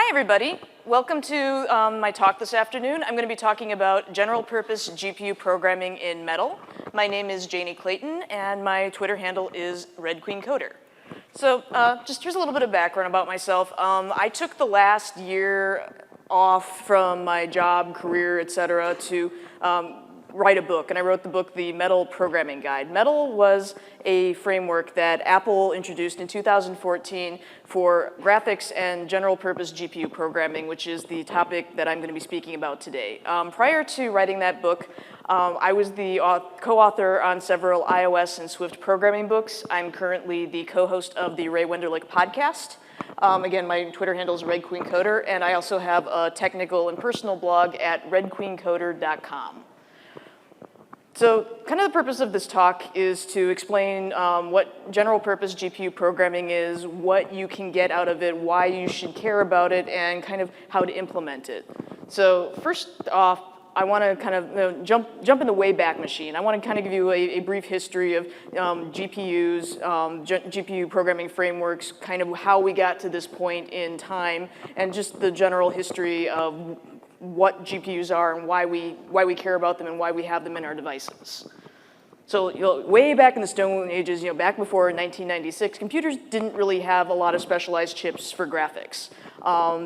Hi, everybody. Welcome to my talk this afternoon. I'm going to be talking about general-purpose GPU programming in Metal. My name is Janie Clayton, and my Twitter handle is RedQueenCoder. So just here's a little bit of background about myself. I took the last year off from my job, career, et cetera, to write a book, and I wrote the book, The Metal Programming Guide. Metal was a framework that Apple introduced in 2014 for graphics and general-purpose GPU programming, which is the topic that I'm going to be speaking about today. Prior to writing that book, I was the co-author on several iOS and Swift programming books. I'm currently the co-host of the Ray Wenderlich podcast. Again, my Twitter handle is RedQueenCoder, and I also have a technical and personal blog at redqueencoder.com. So kind of the purpose of this talk is to explain what general-purpose GPU programming is, what you can get out of it, why you should care about it, and kind of how to implement it. So first off, I want to kind of jump in the Wayback Machine. I want to kind of give you a brief history of GPUs, GPU programming frameworks, kind of how we got to this point in time, and just the general history of what GPUs are and why we care about them and why we have them in our devices. So way back in the Stone Ages, back before 1996, computers didn't really have a lot of specialized chips for graphics.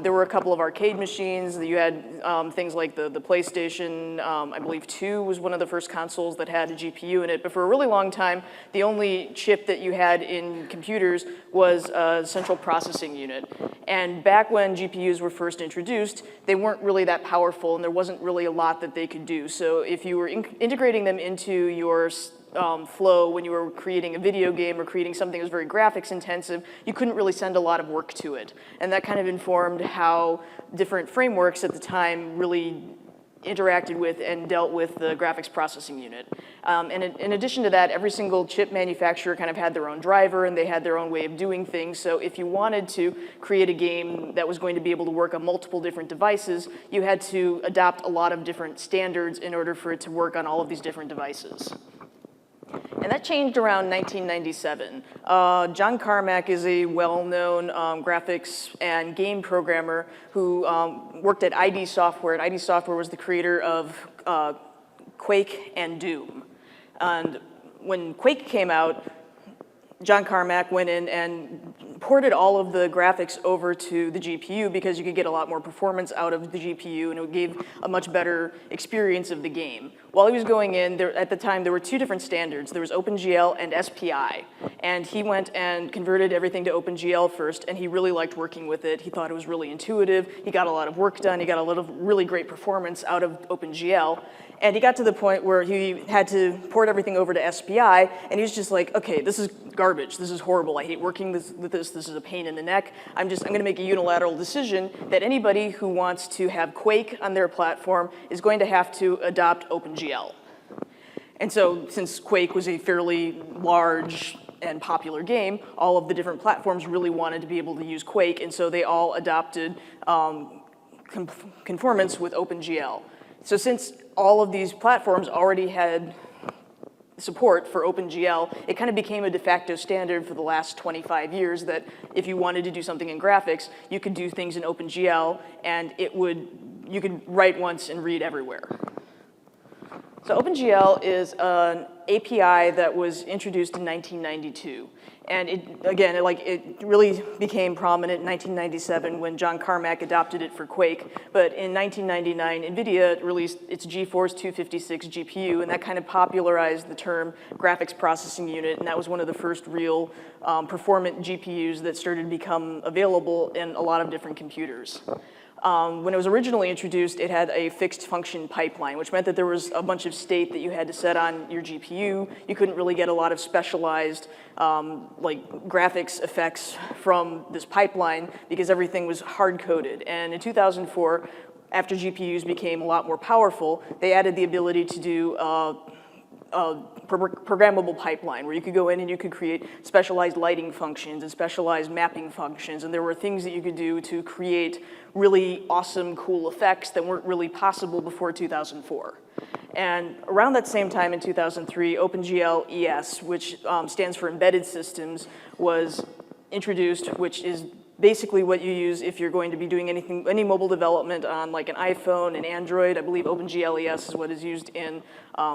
There were a couple of arcade machines. You had things like the PlayStation, I believe 2 was one of the first consoles that had a GPU in it. But for a really long time, the only chip that you had in computers was a central processing unit. And back when GPUs were first introduced, they weren't really that powerful, and there wasn't really a lot that they could do. So if you were integrating them into your flow when you were creating a video game or creating something that was very graphics intensive, you couldn't really send a lot of work to it. And that kind of informed how different frameworks at the time really interacted with and dealt with the graphics processing unit. And in addition to that, every single chip manufacturer kind of had their own driver and they had their own way of doing things. So if you wanted to create a game that was going to be able to work on multiple different devices, you had to adopt a lot of different standards in order for it to work on all of these different devices. And that changed around 1997. John Carmack is a well-known graphics and game programmer who worked at ID Software, and ID Software was the creator of Quake and Doom. And when Quake came out, John Carmack went in and ported all of the graphics over to the GPU because you could get a lot more performance out of the GPU, and it gave a much better experience of the game. While he was going in, at the time, there were two different standards. There was OpenGL and SPI. And he went and converted everything to OpenGL first, and he really liked working with it. He thought it was really intuitive. He got a lot of work done. He got a lot of really great performance out of OpenGL. And he got to the point where he had to port everything over to SPI, and he was just like, okay, this is garbage. This is horrible. I hate working with this. This is a pain in the neck. I'm going to make a unilateral decision that anybody who wants to have Quake on their platform is going to have to adopt OpenGL. And so since Quake was a fairly large and popular game, all of the different platforms really wanted to be able to use Quake, and so they all adopted conformance with OpenGL. So since all of these platforms already had support for OpenGL, it kind of became a de facto standard for the last 25 years that if you wanted to do something in graphics, you could do things in OpenGL, and you could write once and read everywhere. So OpenGL is an API that was introduced in 1992. And it really became prominent in 1997 when John Carmack adopted it for Quake. But in 1999, NVIDIA released its GeForce 256 GPU, and that kind of popularized the term graphics processing unit, and that was one of the first real performant GPUs that started to become available in a lot of different computers. When it was originally introduced, it had a fixed function pipeline, which meant that there was a bunch of state that you had to set on your GPU. You couldn't really get a lot of specialized graphics effects from this pipeline because everything was hard-coded. And in 2004, after GPUs became a lot more powerful, they added the ability to do a programmable pipeline where you could go in and you could create specialized lighting functions and specialized mapping functions, and there were things that you could do to create really awesome, cool effects that weren't really possible before 2004. And around that same time in 2003, OpenGL ES, which stands for Embedded Systems, was introduced, which is basically what you use if you're going to be doing any mobile development on like an iPhone, an Android. I believe OpenGL ES is what is used in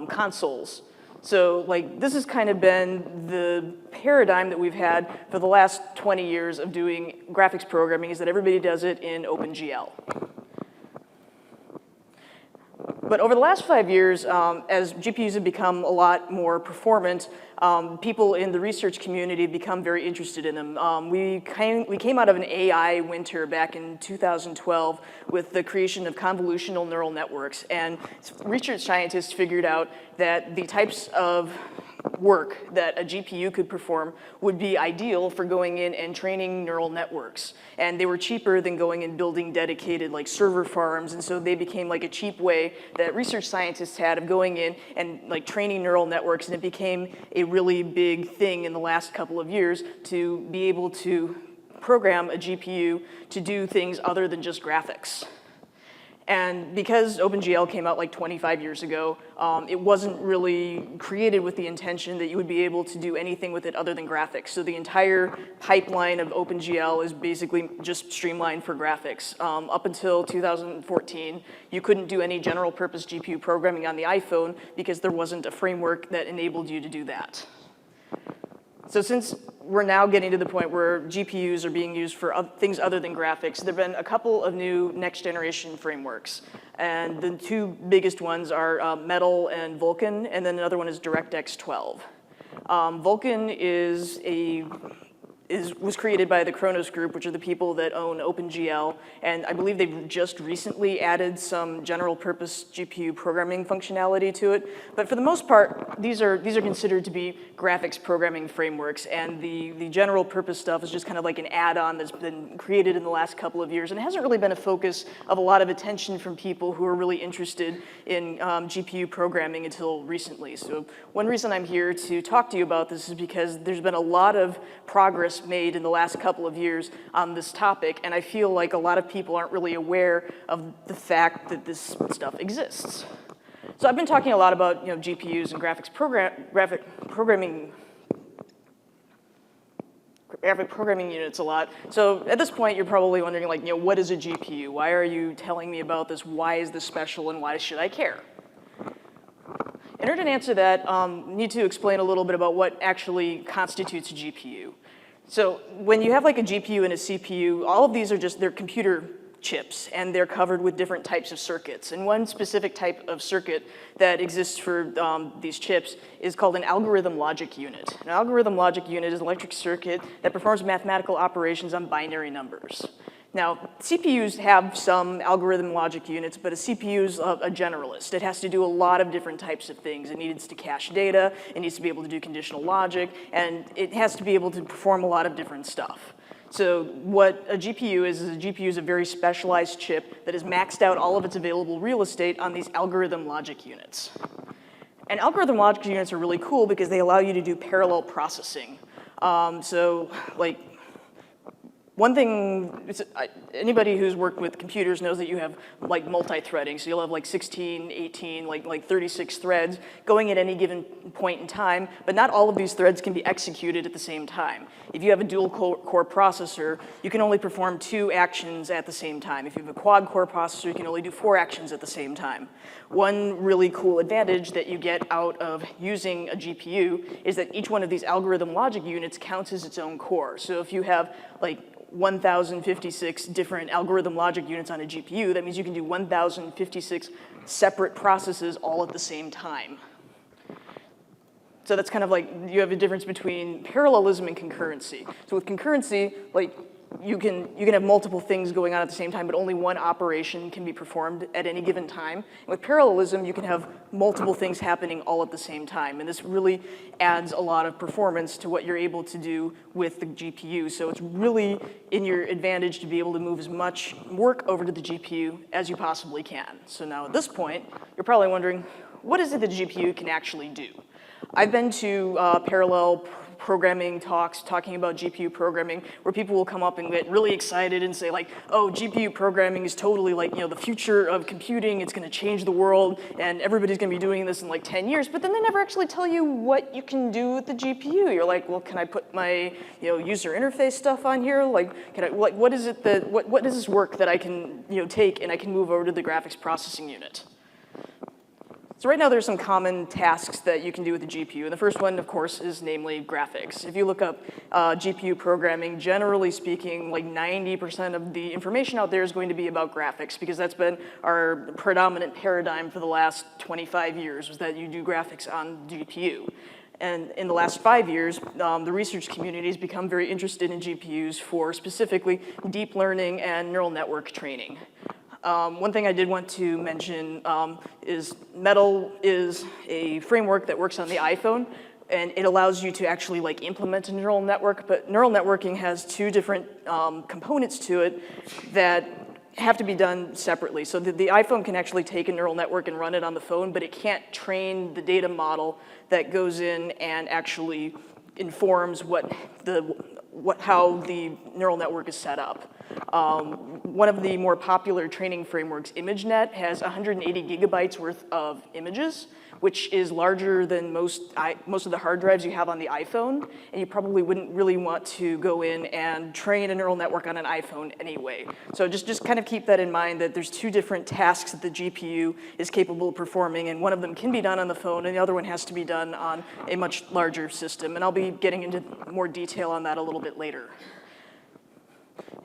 consoles. So like this has kind of been the paradigm that we've had for the last 20 years of doing graphics programming, is that everybody does it in OpenGL. But over the last 5 years, as GPUs have become a lot more performant, people in the research community have become very interested in them. We came out of an AI winter back in 2012 with the creation of convolutional neural networks, and research scientists figured out that the types of work that a GPU could perform would be ideal for going in and training neural networks. And they were cheaper than going and building dedicated like server farms, and so they became like a cheap way that research scientists had of going in and like training neural networks, and it became a really big thing in the last couple of years to be able to program a GPU to do things other than just graphics. And because OpenGL came out like 25 years ago, it wasn't really created with the intention that you would be able to do anything with it other than graphics. So the entire pipeline of OpenGL is basically just streamlined for graphics. Up until 2014, you couldn't do any general purpose GPU programming on the iPhone because there wasn't a framework that enabled you to do that. So since we're now getting to the point where GPUs are being used for things other than graphics, there have been a couple of new next generation frameworks. And the two biggest ones are Metal and Vulkan, and then another one is DirectX 12. Vulkan was created by the Kronos group, which are the people that own OpenGL, and I believe they've just recently added some general purpose GPU programming functionality to it. But for the most part, these are considered to be graphics programming frameworks, and the general purpose stuff is just kind of like an add-on that's been created in the last couple of years, and it hasn't really been a focus of a lot of attention from people who are really interested in GPU programming until recently. So one reason I'm here to talk to you about this is because there's been a lot of progress made in the last couple of years on this topic, and I feel like a lot of people aren't really aware of the fact that this stuff exists. So I've been talking a lot about GPUs and graphic programming units a lot. So at this point, you're probably wondering, like, what is a GPU? Why are you telling me about this? Why is this special, and why should I care? In order to answer that, I need to explain a little bit about what actually constitutes a GPU. So when you have like a GPU and a CPU, all of these are they're computer chips, and they're covered with different types of circuits. And one specific type of circuit that exists for these chips is called an algorithm logic unit. An algorithm logic unit is an electric circuit that performs mathematical operations on binary numbers. Now, CPUs have some algorithm logic units, but a CPU is a generalist. It has to do a lot of different types of things. It needs to cache data, it needs to be able to do conditional logic, and it has to be able to perform a lot of different stuff. So what a GPU is a GPU is a very specialized chip that has maxed out all of its available real estate on these algorithm logic units. And algorithm logic units are really cool because they allow you to do parallel processing. So like, one thing, anybody who's worked with computers knows that you have like multi-threading. So you'll have like 16, 18, like 36 threads going at any given point in time, but not all of these threads can be executed at the same time. If you have a dual core processor, you can only perform 2 actions at the same time. If you have a quad core processor, you can only do 4 actions at the same time. One really cool advantage that you get out of using a GPU is that each one of these algorithm logic units counts as its own core. So if you have like 1,056 different algorithm logic units on a GPU, that means you can do 1,056 separate processes all at the same time. So that's kind of like, you have a difference between parallelism and concurrency. So with concurrency, like, you can have multiple things going on at the same time, but only one operation can be performed at any given time. And with parallelism, you can have multiple things happening all at the same time. And this really adds a lot of performance to what you're able to do with the GPU. So it's really in your advantage to be able to move as much work over to the GPU as you possibly can. So now at this point, you're probably wondering, what is it the GPU can actually do? I've been to parallel programming talks talking about GPU programming where people will come up and get really excited and say like, oh, GPU programming is totally like, the future of computing, it's gonna change the world, and everybody's gonna be doing this in like 10 years, but then they never actually tell you what you can do with the GPU. You're like, well, can I put my user interface stuff on here? Like, what is it that, what is this work that I can take and I can move over to the graphics processing unit? So right now there's some common tasks that you can do with the GPU. And the first one, of course, is namely graphics. If you look up GPU programming, generally speaking, like 90% of the information out there is going to be about graphics because that's been our predominant paradigm for the last 25 years, was that you do graphics on GPU. And in the last 5 years, the research community has become very interested in GPUs for specifically deep learning and neural network training. One thing I did want to mention is Metal is a framework that works on the iPhone, and it allows you to actually like implement a neural network, but neural networking has two different components to it that have to be done separately. So the iPhone can actually take a neural network and run it on the phone, but it can't train the data model that goes in and actually informs how the neural network is set up. One of the more popular training frameworks, ImageNet, has 180 gigabytes worth of images, which is larger than most of the hard drives you have on the iPhone, and you probably wouldn't really want to go in and train a neural network on an iPhone anyway. So just kind of keep that in mind, that there's two different tasks that the GPU is capable of performing, and one of them can be done on the phone, and the other one has to be done on a much larger system. And I'll be getting into more detail on that a little bit later.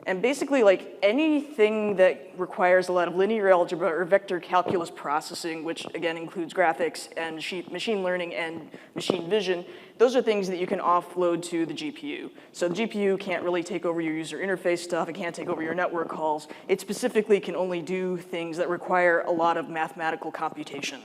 And basically, like anything that requires a lot of linear algebra or vector calculus processing, which again includes graphics and machine learning and machine vision, those are things that you can offload to the GPU. So the GPU can't really take over your user interface stuff, it can't take over your network calls. It specifically can only do things that require a lot of mathematical computation.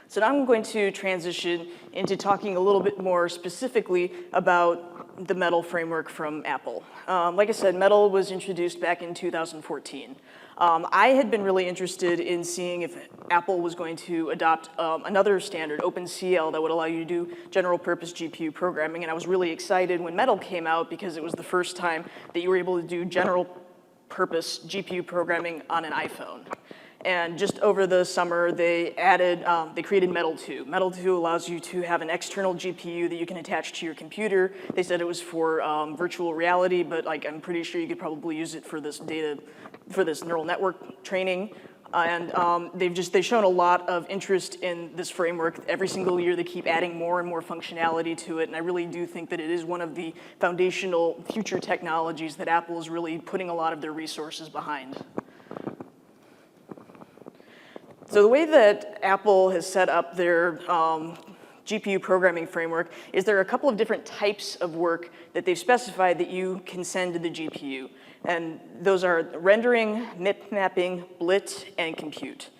So now I'm going to transition into talking a little bit more specifically about the Metal framework from Apple. Like I said, Metal was introduced back in 2014. I had been really interested in seeing if Apple was going to adopt another standard, OpenGL, that would allow you to do general purpose GPU programming, and I was really excited when Metal came out because it was the first time that you were able to do general purpose GPU programming on an iPhone. And just over the summer, they created Metal 2. Metal 2 allows you to have an external GPU that you can attach to your computer. They said it was for virtual reality, but like I'm pretty sure you could probably use it for this neural network training. And they've shown a lot of interest in this framework. Every single year, they keep adding more and more functionality to it, and I really do think that it is one of the foundational future technologies that Apple is really putting a lot of their resources behind. So the way that Apple has set up their GPU programming framework is there are a couple of different types of work that they've specified that you can send to the GPU. And those are rendering, MIP mapping, blit, and compute.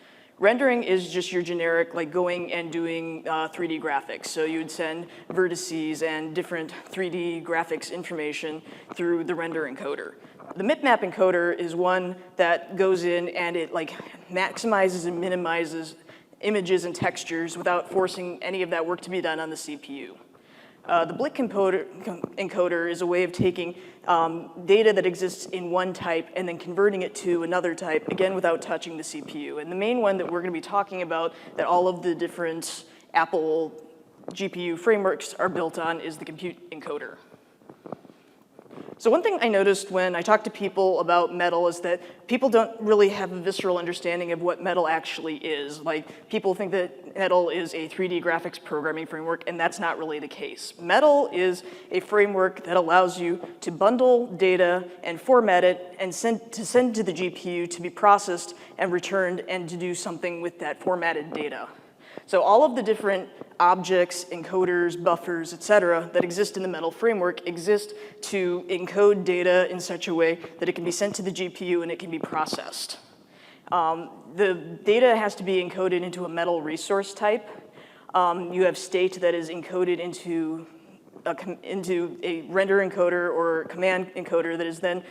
Rendering is just your generic, like going and doing 3D graphics. So you would send vertices and different 3D graphics information through the render encoder. The MIP map encoder is one that goes in and it like maximizes and minimizes images and textures without forcing any of that work to be done on the CPU. The blit encoder is a way of taking data that exists in one type and then converting it to another type, again without touching the CPU. And the main one that we're going to be talking about that all of the different Apple GPU frameworks are built on is the compute encoder. So one thing I noticed when I talked to people about Metal is that people don't really have a visceral understanding of what Metal actually is. Like, people think that Metal is a 3D graphics programming framework, and that's not really the case. Metal is a framework that allows you to bundle data and format it and send to the GPU to be processed and returned and to do something with that formatted data. So all of the different objects, encoders, buffers, et cetera, that exist in the Metal framework exist to encode data in such a way that it can be sent to the GPU and it can be processed. The data has to be encoded into a Metal resource type. You have state that is encoded into a render encoder or command encoder that is then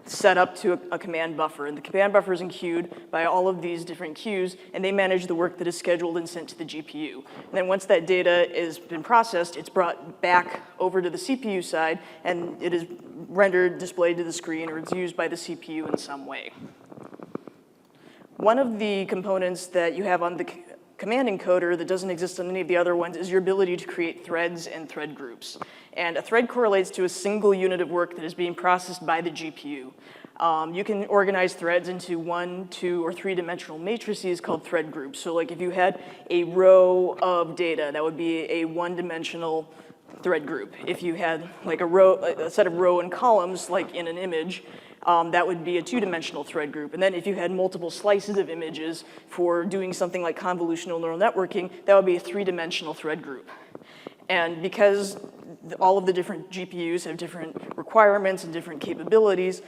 set up to a command buffer, and the command buffer is enqueued by all of these different queues, and they manage the work that is scheduled and sent to the GPU. And then once that data has been processed, it's brought back over to the CPU side, and it is rendered, displayed to the screen, or it's used by the CPU in some way. One of the components that you have on the command encoder that doesn't exist on any of the other ones is your ability to create threads and thread groups. And a thread correlates to a single unit of work that is being processed by the GPU. You can organize threads into 1, 2, or 3-dimensional matrices called thread groups. So like if you had a row of data, that would be a 1-dimensional thread group. If you had like a set of row and columns, like in an image, that would be a 2-dimensional thread group. And then if you had multiple slices of images for doing something like convolutional neural networking, that would be a 3-dimensional thread group. And because all of the different GPUs have different requirements and different capabilities,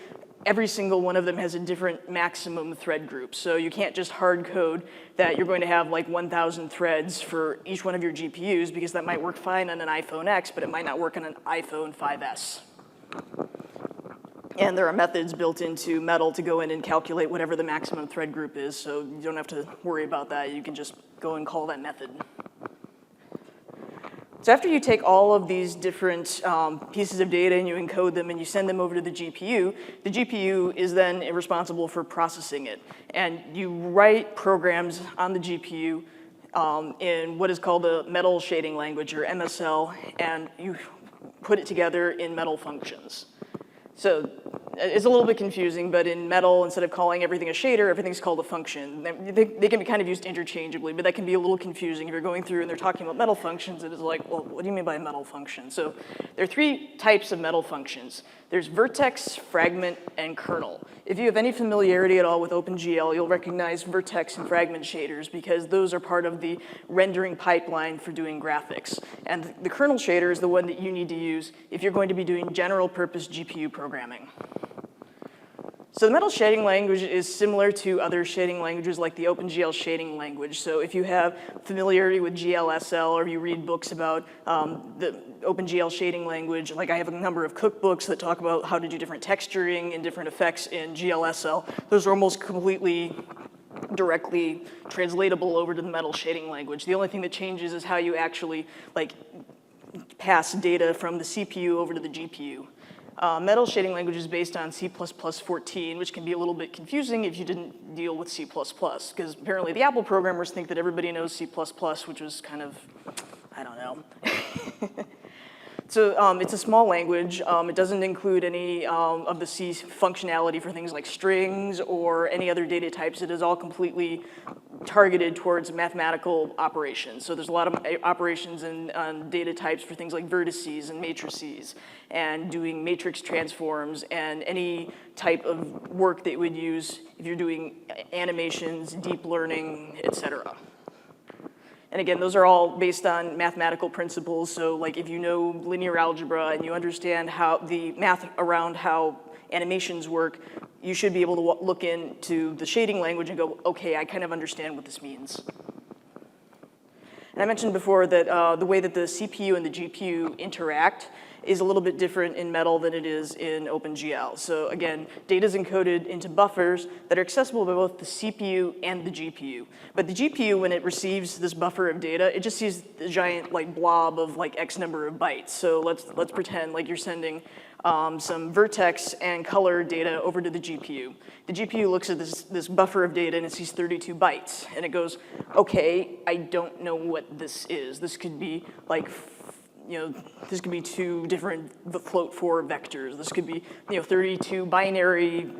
every single one of them has a different maximum thread group. So you can't just hard code that you're going to have like 1,000 threads for each one of your GPUs, because that might work fine on an iPhone X, but it might not work on an iPhone 5S. And there are methods built into Metal to go in and calculate whatever the maximum thread group is, so you don't have to worry about that. You can just go and call that method. So after you take all of these different pieces of data and you encode them and you send them over to the GPU is then responsible for processing it. And you write programs on the GPU in what is called a Metal shading language, or MSL, and you put it together in Metal functions. So it's a little bit confusing, but in Metal, instead of calling everything a shader, everything's called a function. They can be kind of used interchangeably, but that can be a little confusing if you're going through and they're talking about Metal functions, and it's like, well, what do you mean by a Metal function? So there are 3 types of Metal functions. There's vertex, fragment, and kernel. If you have any familiarity at all with OpenGL, you'll recognize vertex and fragment shaders, because those are part of the rendering pipeline for doing graphics. And the kernel shader is the one that you need to use if you're going to be doing general purpose GPU programming. So the Metal shading language is similar to other shading languages like the OpenGL shading language. So if you have familiarity with GLSL, or you read books about the OpenGL shading language, like I have a number of cookbooks that talk about how to do different texturing and different effects in GLSL, those are almost completely directly translatable over to the Metal shading language. The only thing that changes is how you actually pass data from the CPU over to the GPU. Metal shading language is based on C++14, which can be a little bit confusing if you didn't deal with C++, because apparently the Apple programmers think that everybody knows C++, which was kind of, I don't know. So it's a small language. It doesn't include any of the C functionality for things like strings or any other data types. It is all completely targeted towards mathematical operations. So there's a lot of operations on data types for things like vertices and matrices, and doing matrix transforms, and any type of work that you would use if you're doing animations, deep learning, etc. And again, those are all based on mathematical principles. So like if you know linear algebra and you understand how the math around how animations work, you should be able to look into the shading language and go, okay, I kind of understand what this means. And I mentioned before that the way that the CPU and the GPU interact is a little bit different in Metal than it is in OpenGL. So again, data is encoded into buffers that are accessible by both the CPU and the GPU. But the GPU, when it receives this buffer of data, it just sees a giant blob of X number of bytes. So let's pretend like you're sending some vertex and color data over to the GPU. The GPU looks at this buffer of data and it sees 32 bytes. And it goes, okay, I don't know what this is. This could be this could be 2 different float 4 vectors. This could be 32 binary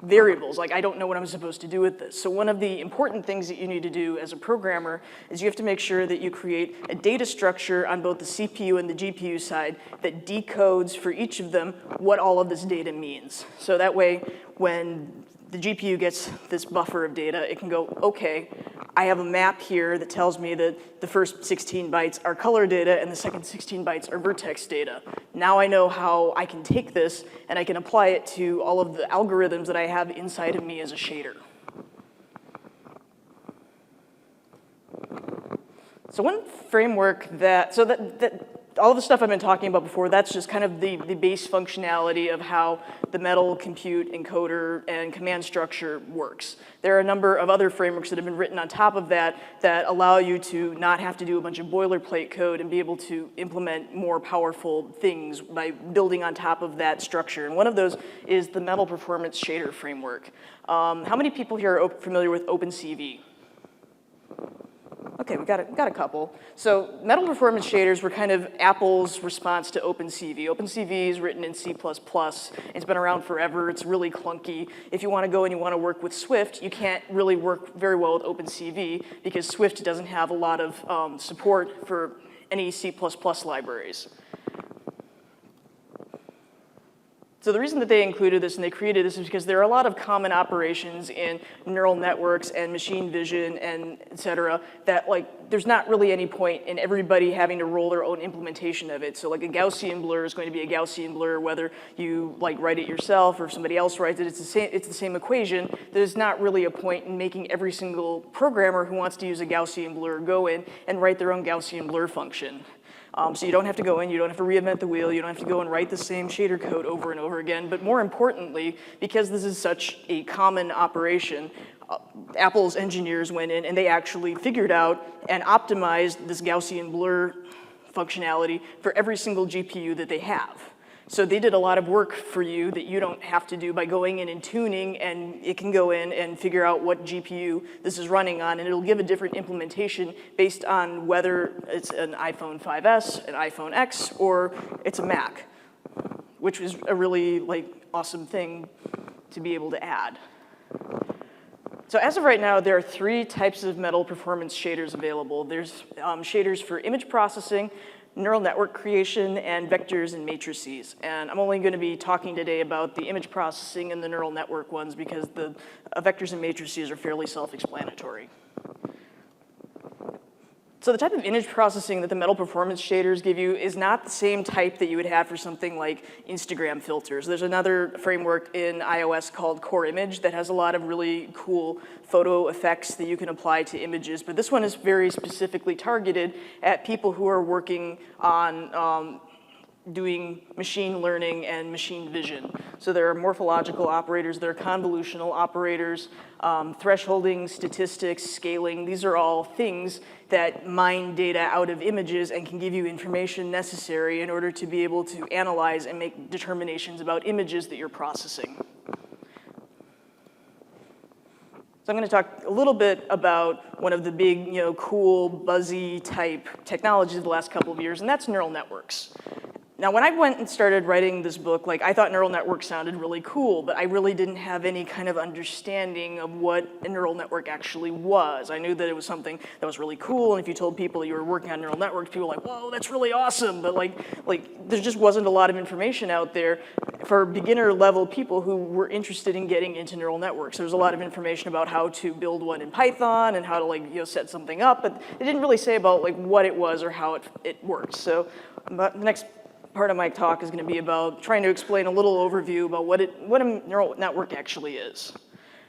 variables. I don't know what I'm supposed to do with this. So one of the important things that you need to do as a programmer is you have to make sure that you create a data structure on both the CPU and the GPU side that decodes for each of them what all of this data means. So that way, when the GPU gets this buffer of data, it can go, okay, I have a map here that tells me that the first 16 bytes are color data and the second 16 bytes are vertex data. Now I know how I can take this and I can apply it to all of the algorithms that I have inside of me as a shader. So one framework that all the stuff I've been talking about before, that's just kind of the base functionality of how the metal compute encoder and command structure works. There are a number of other frameworks that have been written on top of that that allow you to not have to do a bunch of boilerplate code and be able to implement more powerful things by building on top of that structure. And one of those is the metal performance shader framework. How many people here are familiar with OpenCV? Okay, we got a couple. So metal performance shaders were kind of Apple's response to OpenCV. OpenCV is written in C++. It's been around forever. It's really clunky. If you want to go and you want to work with Swift, you can't really work very well with OpenCV because Swift doesn't have a lot of support for any C++ libraries. So the reason that they included this and they created this is because there are a lot of common operations in neural networks and machine vision and et cetera that there's not really any point in everybody having to roll their own implementation of it. So like a Gaussian blur is going to be a Gaussian blur whether you write it yourself or if somebody else writes it. It's the same equation. There's not really a point in making every single programmer who wants to use a Gaussian blur go in and write their own Gaussian blur function. So you don't have to go in, you don't have to reinvent the wheel, you don't have to go and write the same shader code over and over again. But more importantly, because this is such a common operation, Apple's engineers went in and they actually figured out and optimized this Gaussian blur functionality for every single GPU that they have. So they did a lot of work for you that you don't have to do by going in and tuning, and it can go in and figure out what GPU this is running on, and it'll give a different implementation based on whether it's an iPhone 5S, an iPhone X, or it's a Mac, which is a really awesome thing to be able to add. So as of right now, there are 3 types of metal performance shaders available. There's shaders for image processing, neural network creation, and vectors and matrices. And I'm only going to be talking today about the image processing and the neural network ones because the vectors and matrices are fairly self-explanatory. So the type of image processing that the metal performance shaders give you is not the same type that you would have for something like Instagram filters. There's another framework in iOS called Core Image that has a lot of really cool photo effects that you can apply to images, but this one is very specifically targeted at people who are working on doing machine learning and machine vision. So there are morphological operators, there are convolutional operators, thresholding, statistics, scaling. These are all things that mine data out of images and can give you information necessary in order to be able to analyze and make determinations about images that you're processing. So I'm going to talk a little bit about one of the big, cool, buzzy type technologies of the last couple of years, and that's neural networks. Now, when I went and started writing this book, I thought neural networks sounded really cool, but I really didn't have any kind of understanding of what a neural network actually was. I knew that it was something that was really cool, and if you told people you were working on neural networks, people were like, whoa, that's really awesome, but there just wasn't a lot of information out there for beginner level people who were interested in getting into neural networks. There was a lot of information about how to build one in Python and how to set something up, but it didn't really say about what it was or how it worked. So the next part of my talk is going to be about trying to explain a little overview about what a neural network actually is.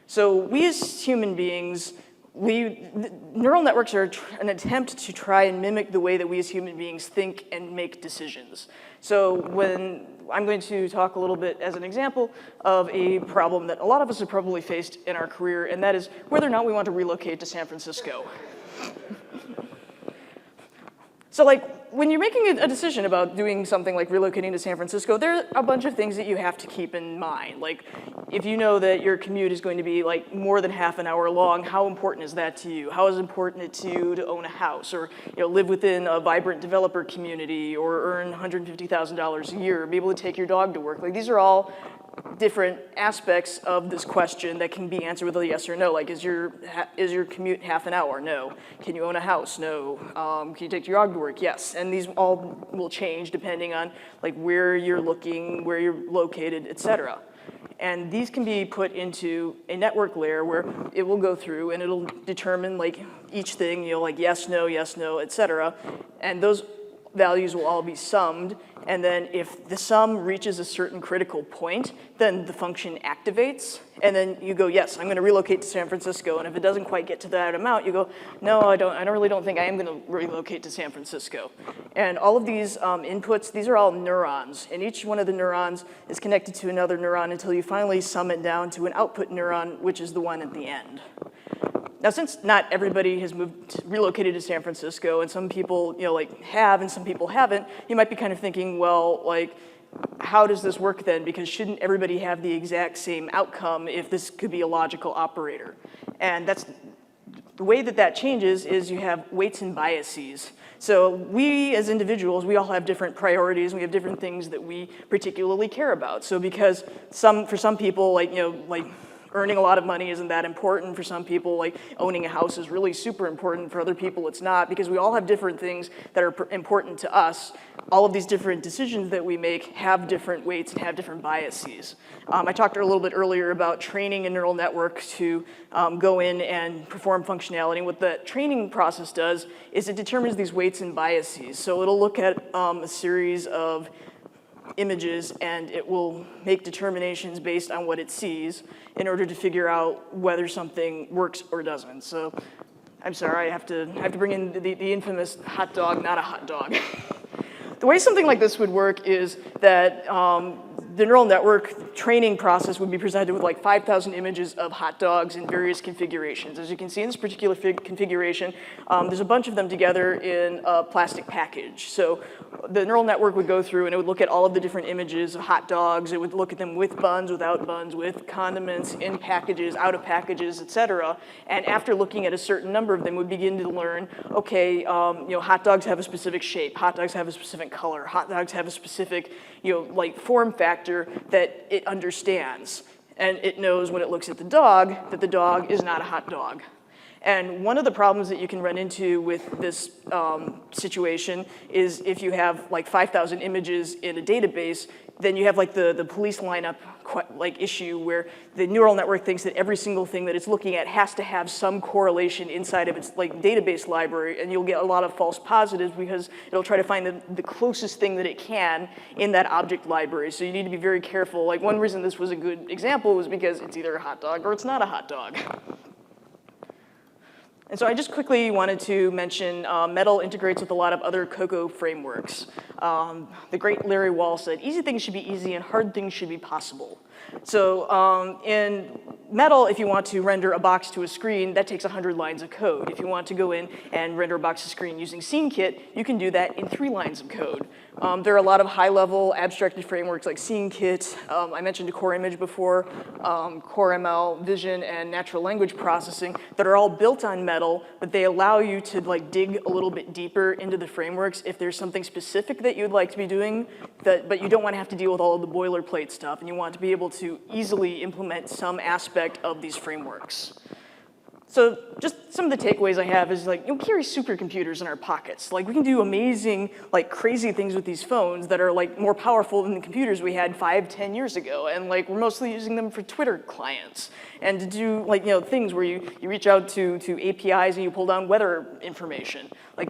So we as human beings, neural networks are an attempt to try and mimic the way that we as human beings think and make decisions. So when I'm going to talk a little bit as an example of a problem that a lot of us have probably faced in our career, and that is whether or not we want to relocate to San Francisco. So when you're making a decision about doing something like relocating to San Francisco, there are a bunch of things that you have to keep in mind. If you know that your commute is going to be more than half an hour long, how important is that to you? How is it important to you to own a house or live within a vibrant developer community or earn $150,000 a year or be able to take your dog to work? These are all different aspects of this question that can be answered with a yes or no. Is your commute half an hour? No. Can you own a house? No. Can you take your dog to work? Yes. And these all will change depending on where you're looking, where you're located, et cetera. And these can be put into a network layer where it will go through and it'll determine each thing, yes, no, et cetera. And those values will all be summed, and then if the sum reaches a certain critical point, then the function activates, and then you go, yes, I'm gonna relocate to San Francisco, and if it doesn't quite get to that amount, you go, no, I really don't think I am gonna relocate to San Francisco. And all of these inputs, these are all neurons, and each one of the neurons is connected to another neuron until you finally sum it down to an output neuron, which is the one at the end. Now, since not everybody has relocated to San Francisco, and some people, have, and some people haven't, you might be kind of thinking, well, how does this work then? Because shouldn't everybody have the exact same outcome if this could be a logical operator? And that's the way that changes is you have weights and biases. So we, as individuals, we all have different priorities. We have different things that we particularly care about. So because for some people, earning a lot of money isn't that important. For some people, owning a house is really super important. For other people, it's not, because we all have different things that are important to us. All of these different decisions that we make have different weights and have different biases. I talked a little bit earlier about training a neural network to go in and perform functionality. What the training process does is it determines these weights and biases. So it'll look at a series of images, and it will make determinations based on what it sees in order to figure out whether something works or doesn't. So I'm sorry, I have to bring in the infamous hot dog, not a hot dog. The way something like this would work is that the neural network training process would be presented with 5,000 images of hot dogs in various configurations. As you can see in this particular configuration, there's a bunch of them together in a plastic package. So the neural network would go through and it would look at all of the different images of hot dogs. It would look at them with buns, without buns, with condiments, in packages, out of packages, et cetera. And after looking at a certain number of them, would begin to learn, okay, hot dogs have a specific shape, hot dogs have a specific color, hot dogs have a specific, form factor that it understands. And it knows when it looks at the dog that the dog is not a hot dog. And one of the problems that you can run into with this situation is if you have 5,000 images in a database, then you have the police lineup issue where the neural network thinks that every single thing that it's looking at has to have some correlation inside of its database library, and you'll get a lot of false positives because it'll try to find the closest thing that it can in that object library. So you need to be very careful. One reason this was a good example was because it's either a hot dog or it's not a hot dog. And so I just quickly wanted to mention Metal integrates with a lot of other COCO frameworks. The great Larry Wall said, easy things should be easy and hard things should be possible. So in Metal, if you want to render a box to a screen, that takes 100 lines of code. If you want to go in and render a box to screen using SceneKit, you can do that in 3 lines of code. There are a lot of high-level abstracted frameworks like SceneKit. I mentioned Core Image before, Core ML, Vision, and natural language processing that are all built on Metal, but they allow you to dig a little bit deeper into the frameworks if there's something specific that you'd like to be doing, but you don't want to have to deal with all of the boilerplate stuff, and you want to be able to easily implement some aspect of these frameworks. So just some of the takeaways I have is we carry supercomputers in our pockets. We can do amazing, crazy things with these phones that are more powerful than the computers we had 5-10 years ago. And we're mostly using them for Twitter clients. And to do things where you reach out to APIs and you pull down weather information.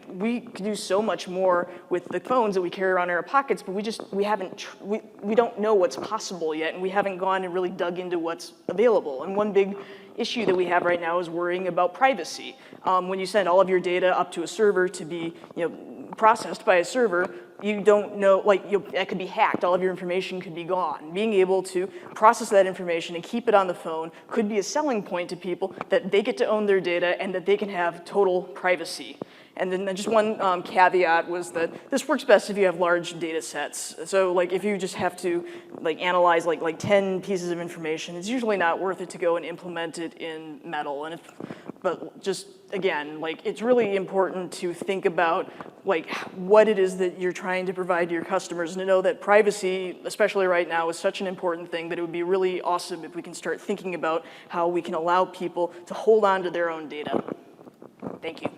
We can do so much more with the phones that we carry around in our pockets, but we don't know what's possible yet, and we haven't gone and really dug into what's available. And one big issue that we have right now is worrying about privacy. When you send all of your data up to a server to be processed by a server, you don't know, that could be hacked. All of your information could be gone. Being able to process that information and keep it on the phone could be a selling point to people that they get to own their data and that they can have total privacy. And then just one caveat was that this works best if you have large data sets. So if you just have to analyze 10 pieces of information, it's usually not worth it to go and implement it in Metal. But just again, it's really important to think about what it is that you're trying to provide to your customers, and to know that privacy, especially right now, is such an important thing that it would be really awesome if we can start thinking about how we can allow people to hold on to their own data. Thank you.